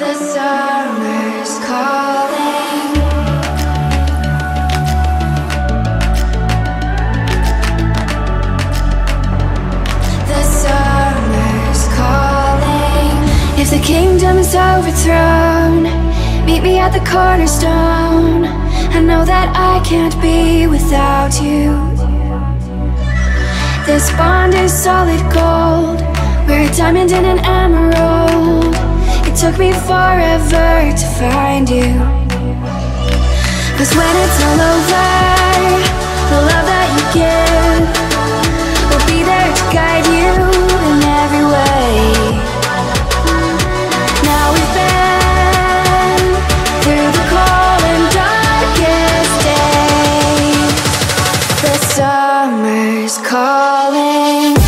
The summer's calling. The summer's calling. If the kingdom is overthrown, meet me at the cornerstone. I know that I can't be without you. This bond is solid gold. We're a diamond and an emerald. It took me forever to find you. 'Cause when it's all over, the love that you give will be there to guide you in every way. Now we've been through the cold and darkest days. The summer's calling.